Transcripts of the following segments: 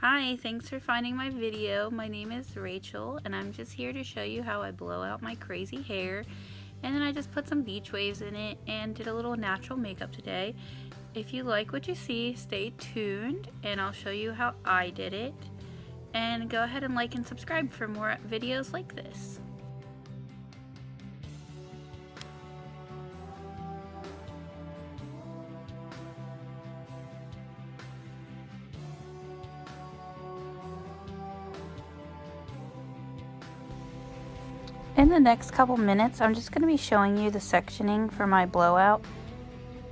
Hi, thanks for finding my video. My name is Rachel and I'm just here to show you how I blow out my crazy hair. And then I just put some beach waves in it and did a little natural makeup today. If you like what you see, stay tuned and I'll show you how I did it. And go ahead and like and subscribe for more videos like this. In the next couple minutes, I'm just going to be showing you the sectioning for my blowout.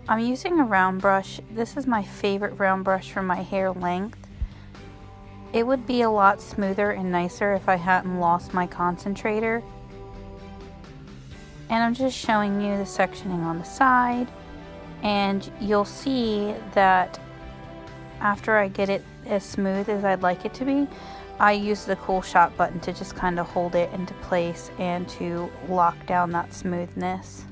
I'm using a round brush. This is my favorite round brush for my hair length. It would be a lot smoother and nicer if I hadn't lost my concentrator. And I'm just showing you the sectioning on the side. And you'll see that after I get it as smooth as I'd like it to be, I use the cool shot button to just kind of hold it into place and to lock down that smoothness.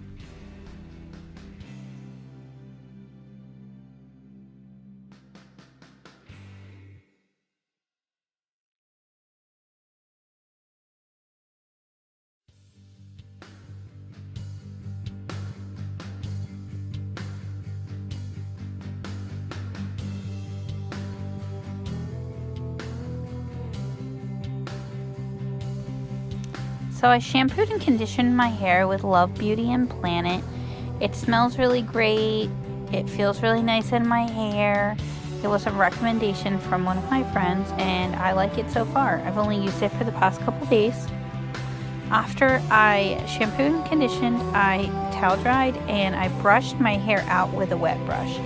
So I shampooed and conditioned my hair with Love Beauty and Planet. It smells really great. It feels really nice in my hair. It was a recommendation from one of my friends and I like it so far. I've only used it for the past couple days. After I shampooed and conditioned, I towel dried and I brushed my hair out with a wet brush.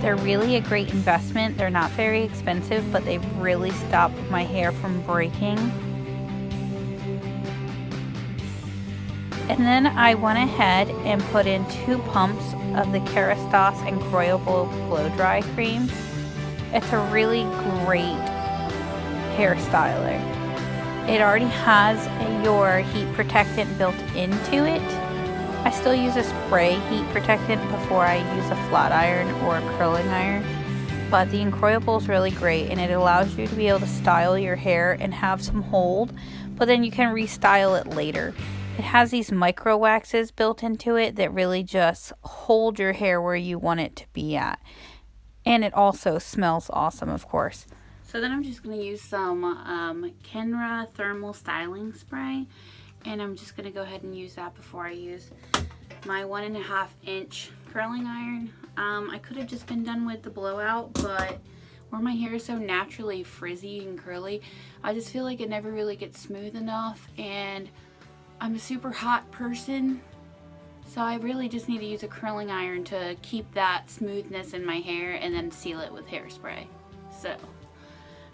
They're really a great investment. They're not very expensive, but they've really stopped my hair from breaking. And then I went ahead and put in 2 pumps of the Kerastase Incroyable Blow Dry Cream. It's a really great hair styler. It already has your heat protectant built into it. I still use a spray heat protectant before I use a flat iron or a curling iron. But the Incroyable is really great and it allows you to be able to style your hair and have some hold, but then you can restyle it later. It has these micro waxes built into it that really just hold your hair where you want it to be at. And it also smells awesome, of course. So then I'm just going to use some Kenra Thermal Styling Spray. And I'm just going to go ahead and use that before I use my 1.5 inch curling iron. I could have just been done with the blowout, but where my hair is so naturally frizzy and curly, I just feel like it never really gets smooth enough. And I'm a super hot person, so I really just need to use a curling iron to keep that smoothness in my hair and then seal it with hairspray. So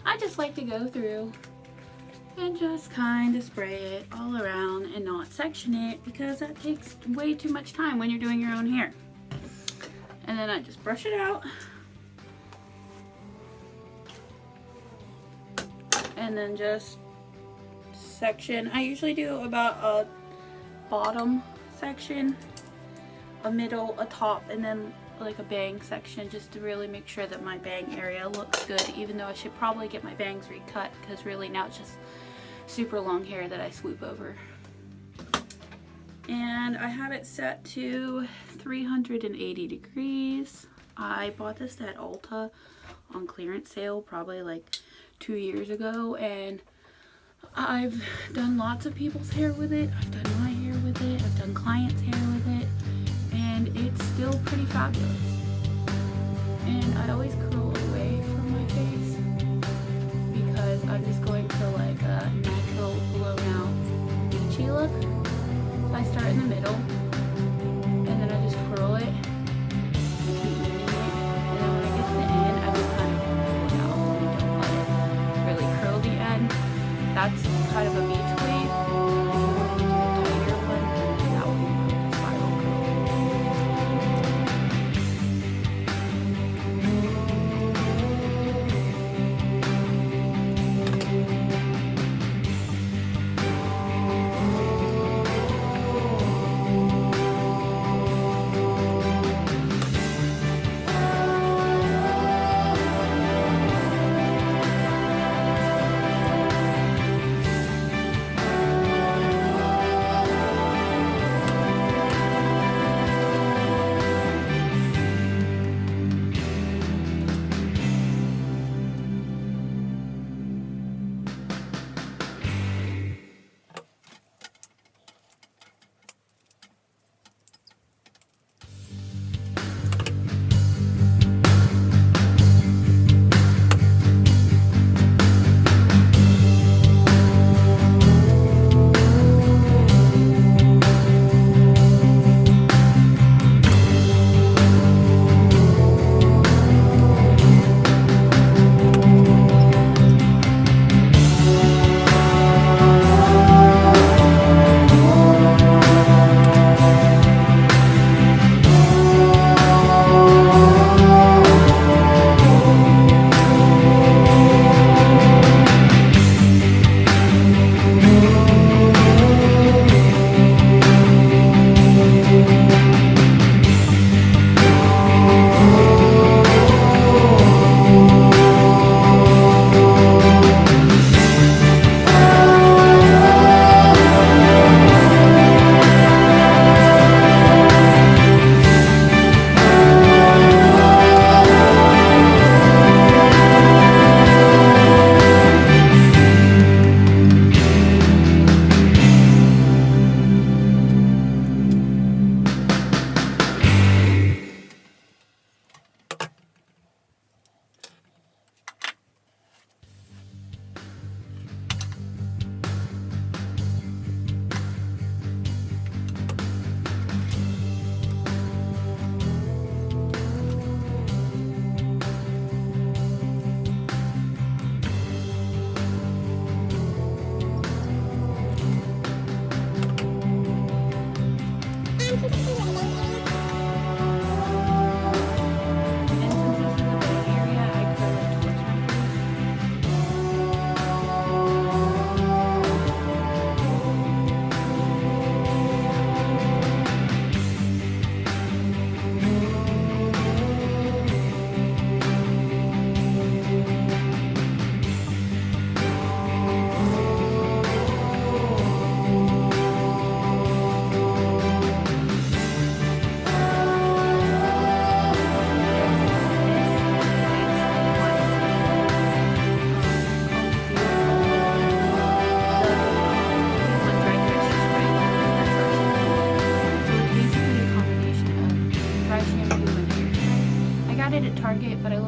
I just like to go through and just kind of spray it all around and not section it because that takes way too much time when you're doing your own hair. And then I just brush it out and then just section. I usually do about a bottom section, a middle, a top, and then like a bang section just to really make sure that my bang area looks good, even though I should probably get my bangs recut because really now it's just super long hair that I swoop over. And I have it set to 380 degrees. I bought this at Ulta on clearance sale probably like 2 years ago, and I've done lots of people's hair with it. I've done my hair with it. I've done clients' hair with it. And it's still pretty fabulous. And I always curl away from my face because I'm just going for like a natural blown out beachy look. So I start in the middle and then I just curl it. And keep moving it. And then when I get to the end, I just kind of pull it out and don't let it really curl the end. That's kind of a beach wave. If you want to do a tighter one, then that would be more like a spiral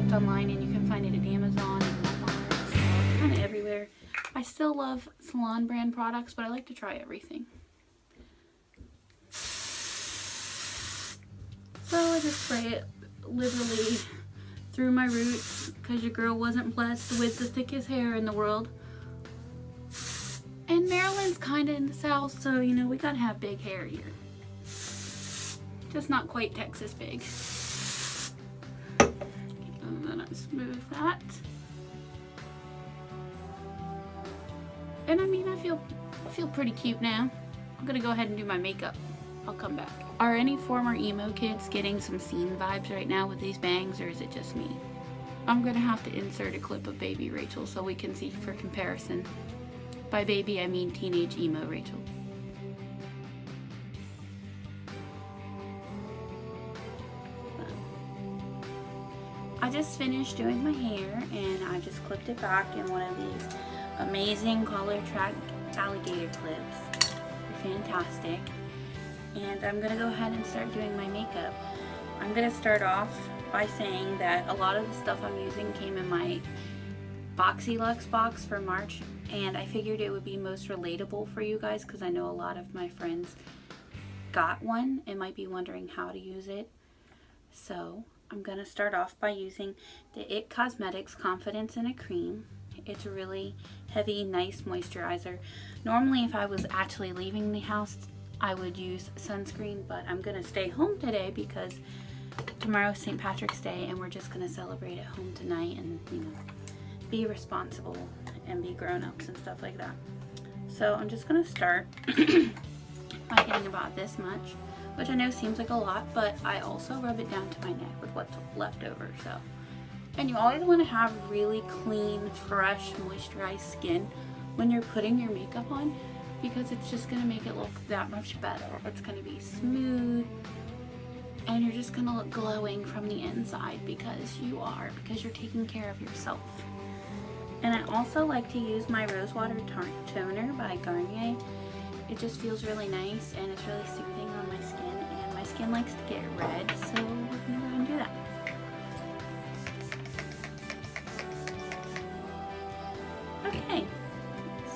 looked online, and you can find it at Amazon and Walmart. So it's kind of everywhere. I still love salon brand products, but I like to try everything. So I just spray it literally through my roots because your girl wasn't blessed with the thickest hair in the world. And Maryland's kind of in the South, so you know, we gotta have big hair here. Just not quite Texas big. And then I smooth that. And I mean, I feel pretty cute now. I'm gonna go ahead and do my makeup. I'll come back. Are any former emo kids getting some scene vibes right now with these bangs, or is it just me? I'm gonna have to insert a clip of baby Rachel so we can see for comparison. By baby, I mean teenage emo Rachel. I just finished doing my hair, and I just clipped it back in one of these amazing color track alligator clips. They're fantastic. And I'm gonna go ahead and start doing my makeup. I'm gonna start off by saying that a lot of the stuff I'm using came in my Boxy Luxe box for March, and I figured it would be most relatable for you guys because I know a lot of my friends got one and might be wondering how to use it. So I'm gonna start off by using the IT Cosmetics Confidence in a Cream. It's a really heavy, nice moisturizer. Normally, if I was actually leaving the house, I would use sunscreen, but I'm gonna stay home today because tomorrow's St. Patrick's Day and we're just gonna celebrate at home tonight and, you know, be responsible and be grown-ups and stuff like that. So I'm just gonna start by getting about this much, which I know seems like a lot, but I also rub it down to my neck with what's left over. So, and you always want to have really clean, fresh, moisturized skin when you're putting your makeup on, because it's just going to make it look that much better. It's going to be smooth, and you're just going to look glowing from the inside because you're taking care of yourself. And I also like to use my Rosewater Toner by Garnier. It just feels really nice and it's really soothing on my skin, and my skin likes to get red, so we're gonna go ahead and do that. Okay,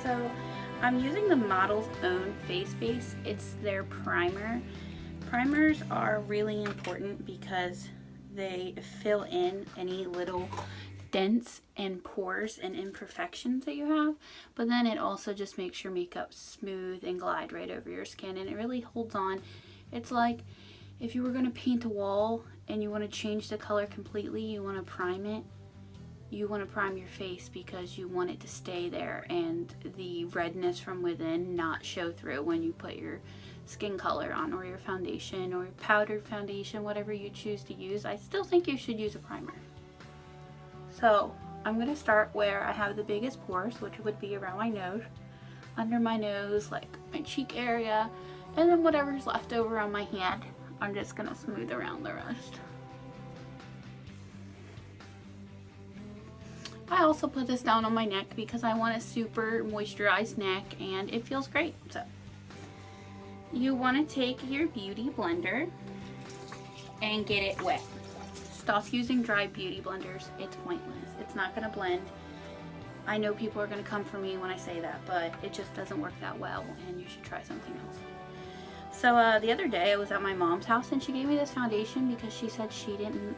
so I'm using the Model's Own Face Base. It's their primer. Primers are really important because they fill in any little dents and pores and imperfections that you have, but then it also just makes your makeup smooth and glide right over your skin, and it really holds on. It's like if you were going to paint a wall and you want to change the color completely, you want to prime it. You want to prime your face because you want it to stay there and the redness from within not show through when you put your skin color on, or your foundation, or powdered foundation, whatever you choose to use. I still think you should use a primer. So I'm going to start where I have the biggest pores, which would be around my nose, under my nose, like my cheek area, and then whatever's left over on my hand, I'm just going to smooth around the rest. I also put this down on my neck because I want a super moisturized neck and it feels great. So you want to take your beauty blender and get it wet. Stop using dry beauty blenders. It's pointless. It's not going to blend. I know people are going to come for me when I say that, but it just doesn't work that well, and you should try something else. So the other day I was at my mom's house and she gave me this foundation because she said she didn't,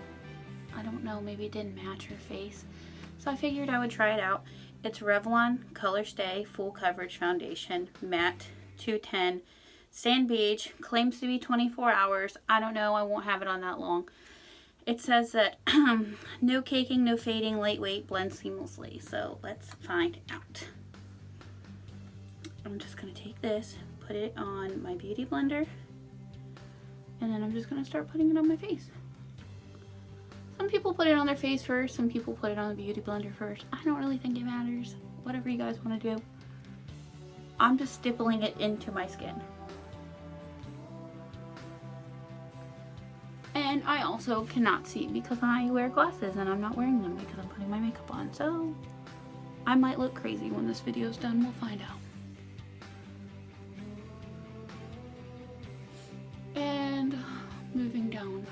I don't know, maybe it didn't match her face. So I figured I would try it out. It's Revlon Color Stay Full Coverage Foundation, Matte 210, Sand Beige, claims to be 24 hours. I don't know, I won't have it on that long. It says that no caking, no fading, lightweight, blends seamlessly. So let's find out. I'm just going to take this, put it on my beauty blender, and then I'm just going to start putting it on my face. Some people put it on their face first, some people put it on the beauty blender first. I don't really think it matters. Whatever you guys want to do. I'm just stippling it into my skin. And I also cannot see because I wear glasses and I'm not wearing them because I'm putting my makeup on. So I might look crazy when this video is done. We'll find out. And moving down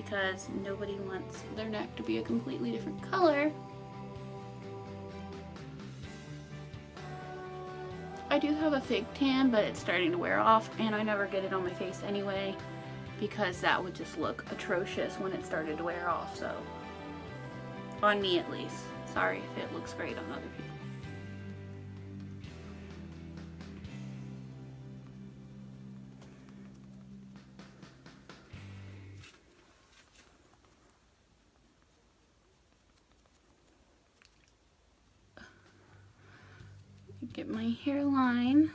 because nobody wants their neck to be a completely different color. I do have a fake tan, but it's starting to wear off, and I never get it on my face anyway because that would just look atrocious when it started to wear off, so on me at least. Sorry if it looks great on other people. Get my hairline.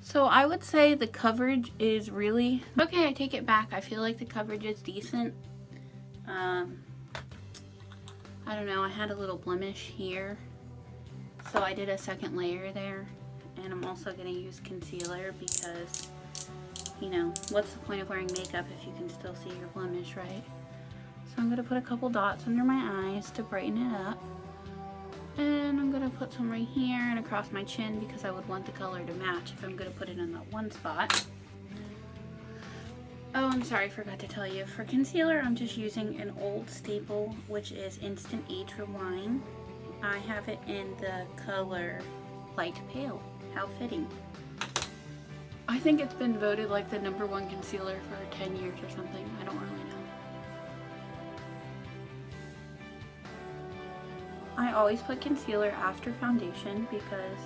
So I would say the coverage is really okay. I take it back. I feel like the coverage is decent. I don't know, I had a little blemish here, so I did a second layer there, and I'm also going to use concealer because, you know, what's the point of wearing makeup if you can still see your blemish, right? So I'm going to put a couple dots under my eyes to brighten it up. And I'm going to put some right here and across my chin because I would want the color to match if I'm going to put it in that one spot. Oh, I'm sorry, I forgot to tell you. For concealer, I'm just using an old staple, which is Instant Age Rewind. I have it in the color Light Pale. How fitting. I think it's been voted like the #1 concealer for 10 years or something. I don't really know. I always put concealer after foundation because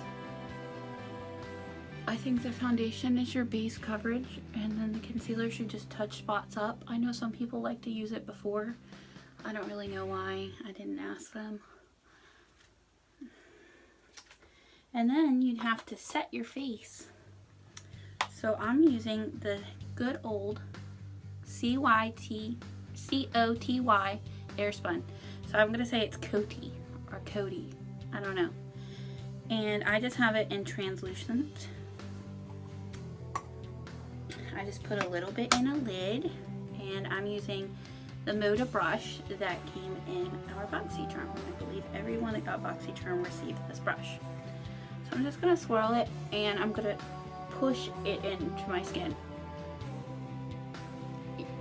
I think the foundation is your base coverage and then the concealer should just touch spots up. I know some people like to use it before. I don't really know why. I didn't ask them. And then you'd have to set your face. So I'm using the good old COTY Airspun. So I'm going to say it's Coty or Cody. I don't know. And I just have it in translucent. I just put a little bit in a lid, and I'm using the Moda brush that came in our BoxyCharm. I believe everyone that got BoxyCharm received this brush. So I'm just going to swirl it, and I'm going to push it into my skin.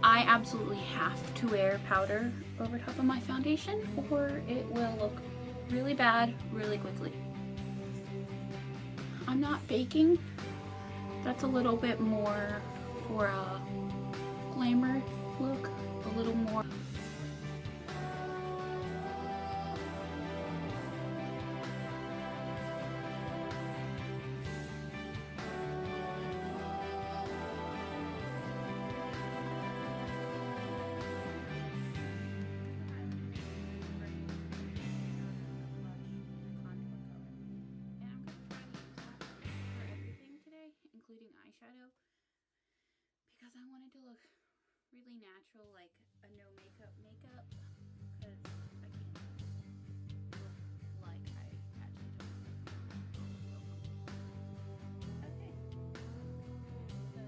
I absolutely have to wear powder over top of my foundation or it will look really bad really quickly. I'm not baking. That's a little bit more for a glamour look, a little more. Including eyeshadow, because I wanted to look really natural, like a no makeup because I can't look like I actually don't have makeup. Okay. So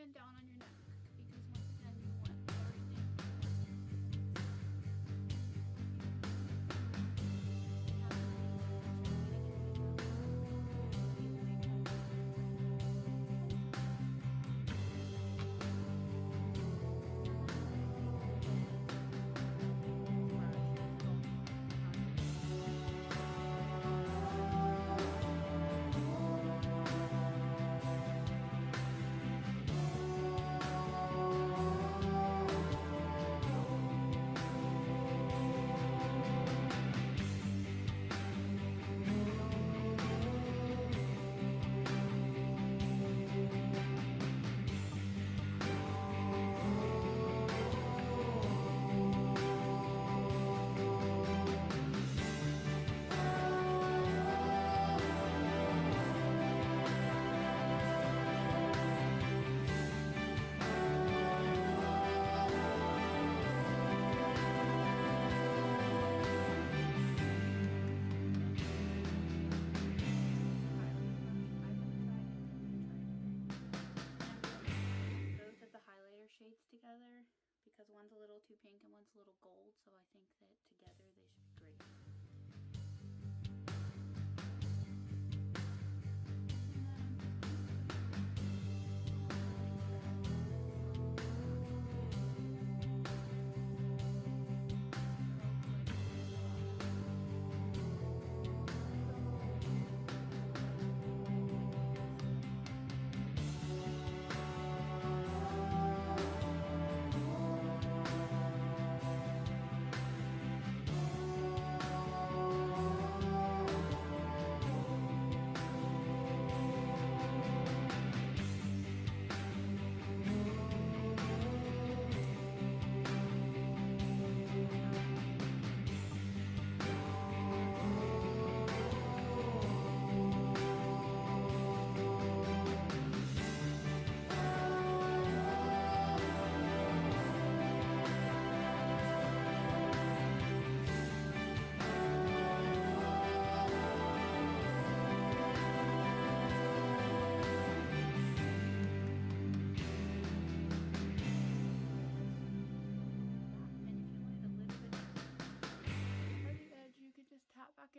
and down on your neck, because once again you want everything.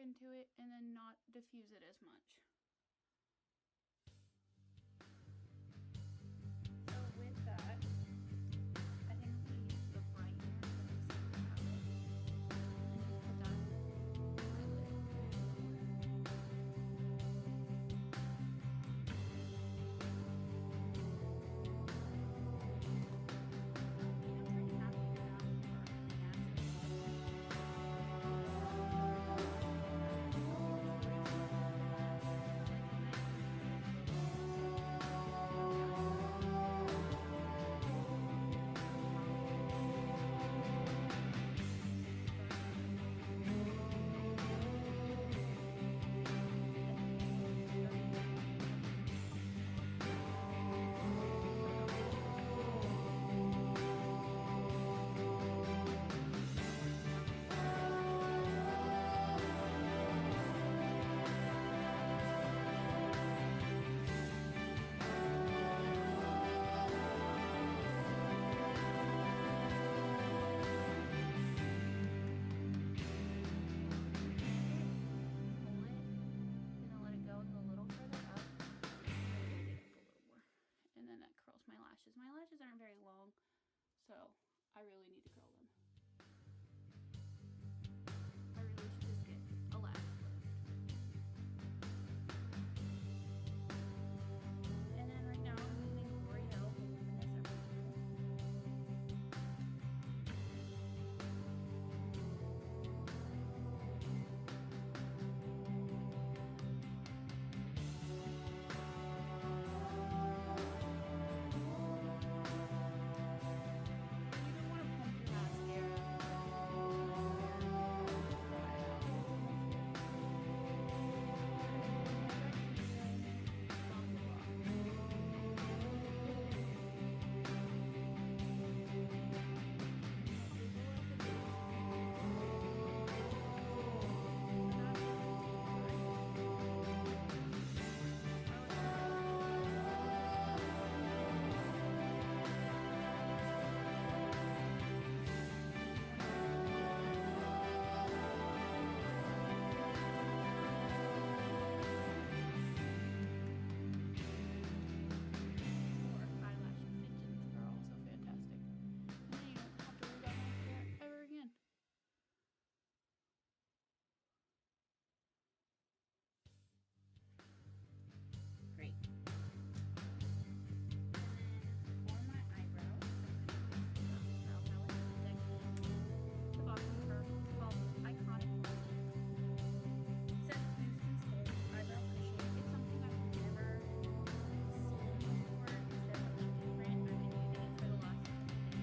into it and then not diffuse it as much. So with that, I think we use the brightener for the same palette. And just put that on my lid. I'm pretty happy with that for the natural. My lashes. My lashes aren't very long, so I really need to curl them. I really should just get a lash lift. And then right now I'm using L'Oreal Voluminous Great. And then for my eyebrows, I'm going to use the brow palette, the Boston Curve. It's called Iconic Volume. It says Boost and Sculpt Eyebrow Cushion. It's something I've never seen before. It's definitely different. I've been using it for the last 2 days.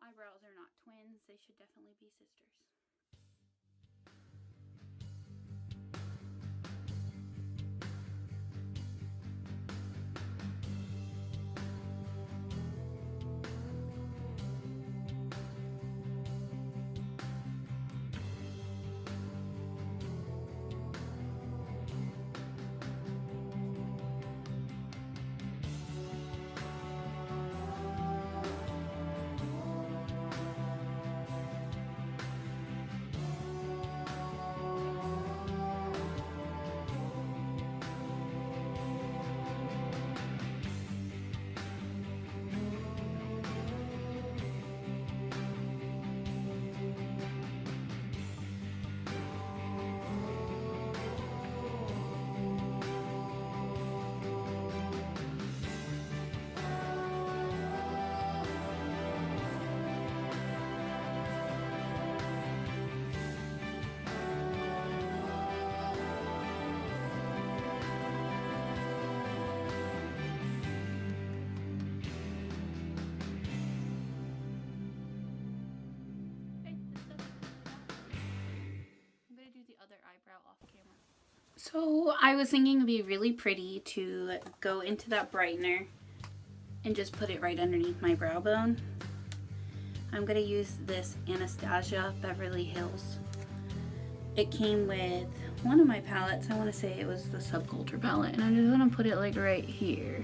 Eyebrows are not twins, they should definitely be sisters. So I was thinking it'd be really pretty to go into that brightener and just put it right underneath my brow bone. I'm gonna use this Anastasia Beverly Hills. It came with one of my palettes. I want to say it was the Subculture palette, and I'm just gonna put it like right here.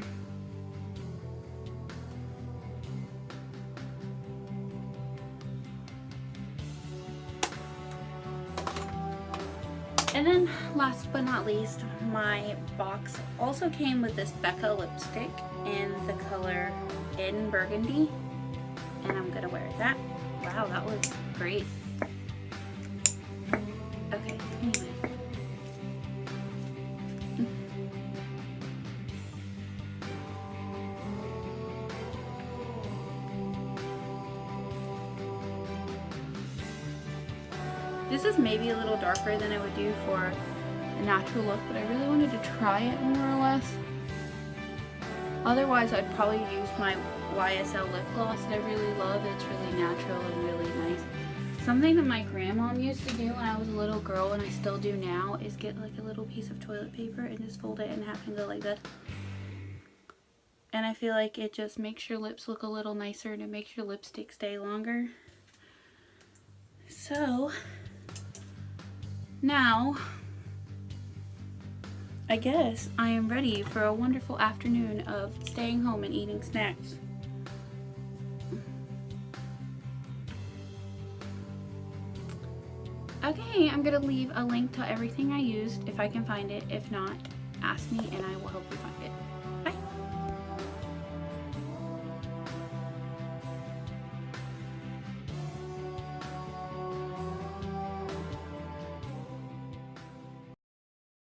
And then last but not least, my box also came with this Becca lipstick in the color In Burgundy, and I'm gonna wear that. Wow, that was great. Okay, anyway. This is maybe a little darker than I would do for a natural look, but I really wanted to try it more or less. Otherwise, I'd probably use my YSL lip gloss that I really love. It's really natural and really nice. Something that my grandma used to do when I was a little girl, and I still do now, is get like a little piece of toilet paper and just fold it in half and go like this. And I feel like it just makes your lips look a little nicer and it makes your lipstick stay longer. So now, I guess I am ready for a wonderful afternoon of staying home and eating snacks. Okay, I'm gonna leave a link to everything I used if I can find it. If not, ask me and I will help you find it.